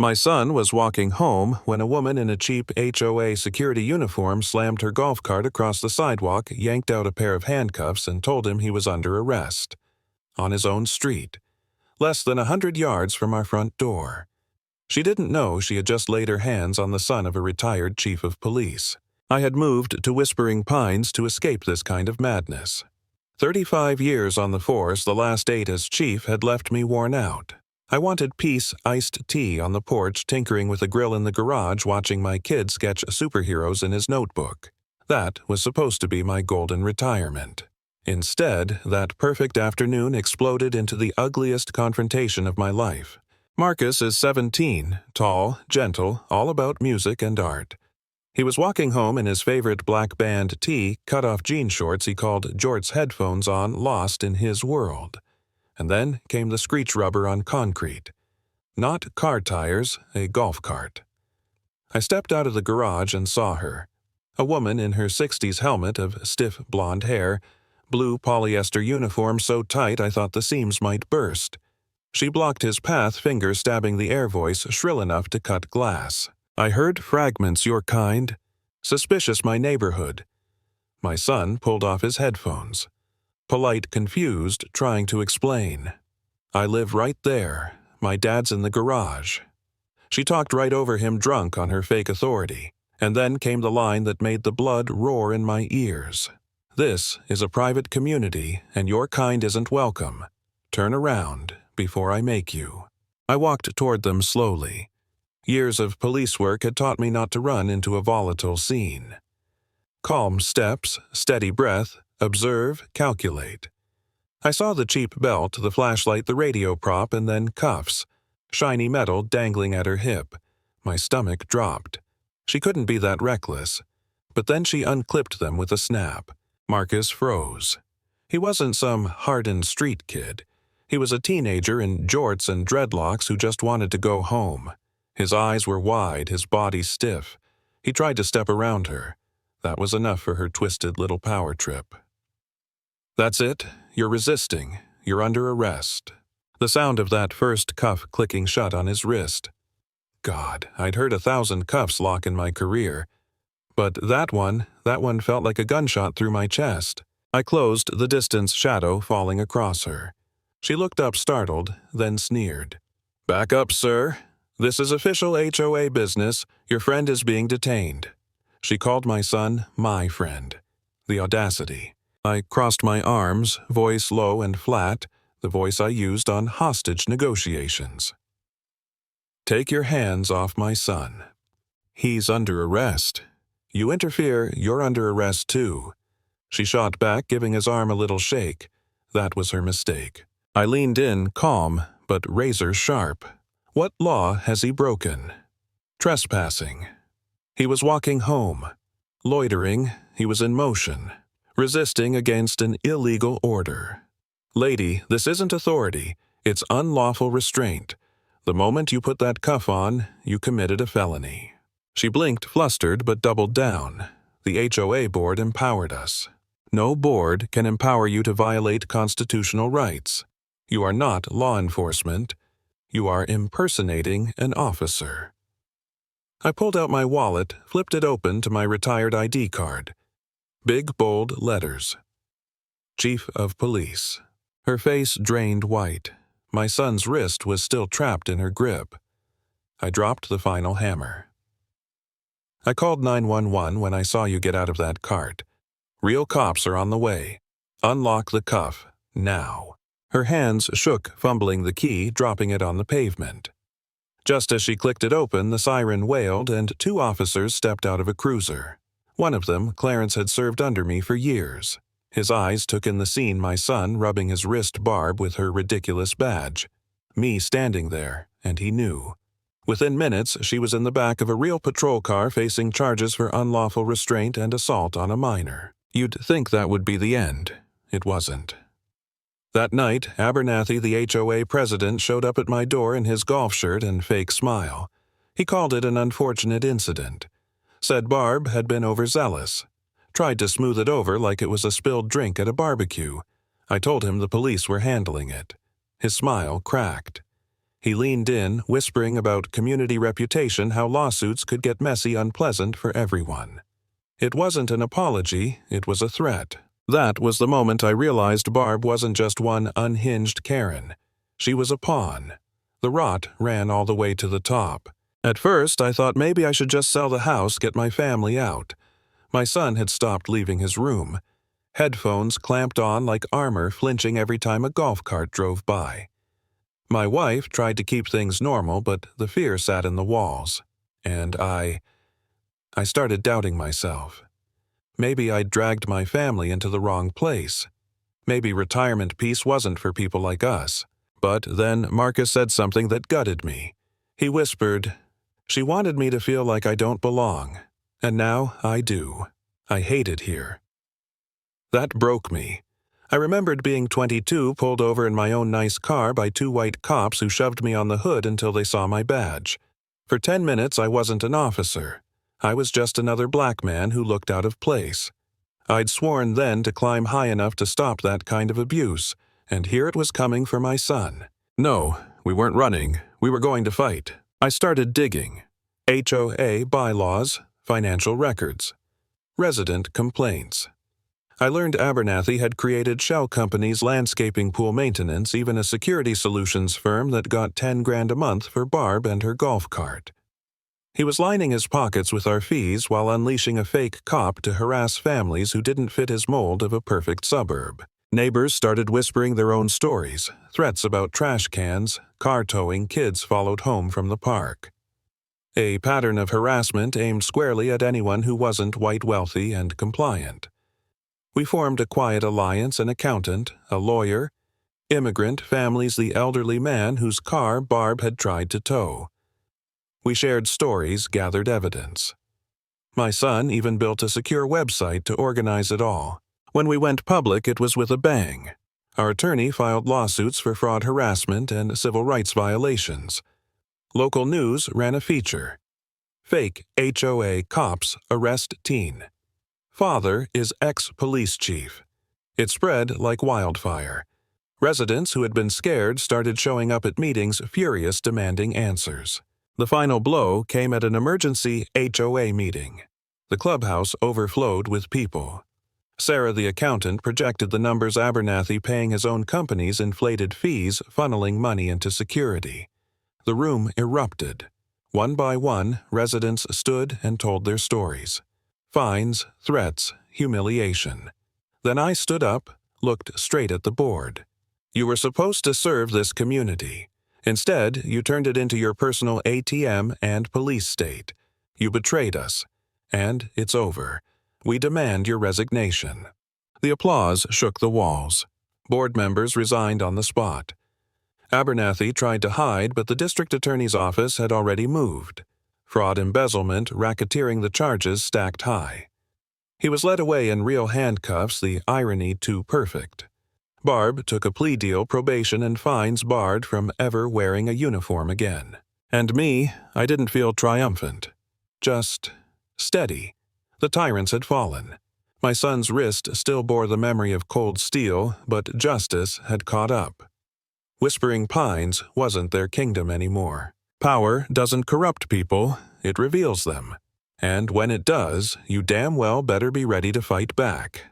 My son was walking home when a woman in a cheap HOA security uniform slammed her golf cart across the sidewalk, yanked out a pair of handcuffs, and told him he was under arrest. On his own street, less than 100 yards from our front door. She didn't know she had just laid her hands on the son of a retired chief of police. I had moved to Whispering Pines to escape this kind of madness. 35 years on the force, the last 8 as chief, had left me worn out. I wanted peace, iced tea on the porch, tinkering with a grill in the garage, watching my kid sketch superheroes in his notebook. That was supposed to be my golden retirement. Instead, that perfect afternoon exploded into the ugliest confrontation of my life. Marcus is 17, tall, gentle, all about music and art. He was walking home in his favorite black band tee, cut-off jean shorts he called jorts headphones on, lost in his world. And then came the screech rubber on concrete. Not car tires, a golf cart. I stepped out of the garage and saw her. A woman in her 60s helmet of stiff blonde hair, blue polyester uniform so tight I thought the seams might burst. She blocked his path, fingers stabbing the air, voice shrill enough to cut glass. I heard fragments, your kind. Suspicious my neighborhood. My son pulled off his headphones. Polite, confused, trying to explain. I live right there. My dad's in the garage. She talked right over him, drunk on her fake authority. And then came the line that made the blood roar in my ears. This is a private community, and your kind isn't welcome. Turn around before I make you. I walked toward them slowly. Years of police work had taught me not to run into a volatile scene. Calm steps, steady breath, observe, calculate. I saw the cheap belt, the flashlight, the radio prop, and then cuffs. Shiny metal dangling at her hip. My stomach dropped. She couldn't be that reckless. But then she unclipped them with a snap. Marcus froze. He wasn't some hardened street kid. He was a teenager in jorts and dreadlocks who just wanted to go home. His eyes were wide, his body stiff. He tried to step around her. That was enough for her twisted little power trip. That's it. You're resisting. You're under arrest. The sound of that first cuff clicking shut on his wrist. God, I'd heard 1,000 cuffs lock in my career. But that one felt like a gunshot through my chest. I closed the distance shadow falling across her. She looked up startled, then sneered. Back up, sir. This is official HOA business. Your friend is being detained. She called my son my friend. The audacity. I crossed my arms, voice low and flat, the voice I used on hostage negotiations. Take your hands off my son. He's under arrest. You interfere, you're under arrest too. She shot back, giving his arm a little shake. That was her mistake. I leaned in, calm, but razor sharp. What law has he broken? Trespassing. He was walking home. Loitering, he was in motion. Resisting against an illegal order. Lady, this isn't authority. It's unlawful restraint. The moment you put that cuff on, you committed a felony. She blinked, flustered, but doubled down. The HOA board empowered us. No board can empower you to violate constitutional rights. You are not law enforcement. You are impersonating an officer. I pulled out my wallet, flipped it open to my retired ID card. Big, bold letters. Chief of Police. Her face drained white. My son's wrist was still trapped in her grip. I dropped the final hammer. I called 911 when I saw you get out of that cart. Real cops are on the way. Unlock the cuff, now. Her hands shook, fumbling the key, dropping it on the pavement. Just as she clicked it open, the siren wailed, and 2 officers stepped out of a cruiser. One of them, Clarence, had served under me for years. His eyes took in the scene, my son rubbing his wrist barb with her ridiculous badge. Me standing there, and he knew. Within minutes, she was in the back of a real patrol car facing charges for unlawful restraint and assault on a minor. You'd think that would be the end. It wasn't. That night, Abernathy, the HOA president, showed up at my door in his golf shirt and fake smile. He called it an unfortunate incident. Said Barb had been overzealous. Tried to smooth it over like it was a spilled drink at a barbecue. I told him the police were handling it. His smile cracked. He leaned in, whispering about community reputation, how lawsuits could get messy, unpleasant for everyone. It wasn't an apology, it was a threat. That was the moment I realized Barb wasn't just one unhinged Karen. She was a pawn. The rot ran all the way to the top. At first, I thought maybe I should just sell the house, get my family out. My son had stopped leaving his room. Headphones clamped on like armor, flinching every time a golf cart drove by. My wife tried to keep things normal, but the fear sat in the walls. And I started doubting myself. Maybe I'd dragged my family into the wrong place. Maybe retirement peace wasn't for people like us. But then Marcus said something that gutted me. He whispered, "She wanted me to feel like I don't belong. And now I do. I hate it here." That broke me. I remembered being 22, pulled over in my own nice car by two white cops who shoved me on the hood until they saw my badge. For 10 minutes, I wasn't an officer. I was just another black man who looked out of place. I'd sworn then to climb high enough to stop that kind of abuse, and here it was coming for my son. No, we weren't running. We were going to fight. I started digging. HOA bylaws, financial records, resident complaints. I learned Abernathy had created shell companies, landscaping, pool maintenance, even a security solutions firm that got $10,000 a month for Barb and her golf cart. He was lining his pockets with our fees while unleashing a fake cop to harass families who didn't fit his mold of a perfect suburb. Neighbors started whispering their own stories, threats about trash cans, car towing, kids followed home from the park. A pattern of harassment aimed squarely at anyone who wasn't white, wealthy, and compliant. We formed a quiet alliance: an accountant, a lawyer, immigrant families, the elderly man whose car Barb had tried to tow. We shared stories, gathered evidence. My son even built a secure website to organize it all. When we went public, it was with a bang. Our attorney filed lawsuits for fraud, harassment, and civil rights violations. Local news ran a feature. Fake HOA cops arrest teen. Father is ex-police chief. It spread like wildfire. Residents who had been scared started showing up at meetings, furious, demanding answers. The final blow came at an emergency HOA meeting. The clubhouse overflowed with people. Sarah, the accountant, projected the numbers: Abernathy paying his own companies inflated fees, funneling money into security. The room erupted. One by one, residents stood and told their stories. Fines, threats, humiliation. Then I stood up, looked straight at the board. You were supposed to serve this community. Instead, you turned it into your personal ATM and police state. You betrayed us. And it's over. We demand your resignation. The applause shook the walls. Board members resigned on the spot. Abernathy tried to hide, but the district attorney's office had already moved. Fraud, embezzlement, racketeering, the charges stacked high. He was led away in real handcuffs, the irony too perfect. Barb took a plea deal, probation, and fines, barred from ever wearing a uniform again. And me, I didn't feel triumphant. Just steady. The tyrants had fallen. My son's wrist still bore the memory of cold steel, but justice had caught up. Whispering Pines wasn't their kingdom anymore. Power doesn't corrupt people, it reveals them. And when it does, you damn well better be ready to fight back.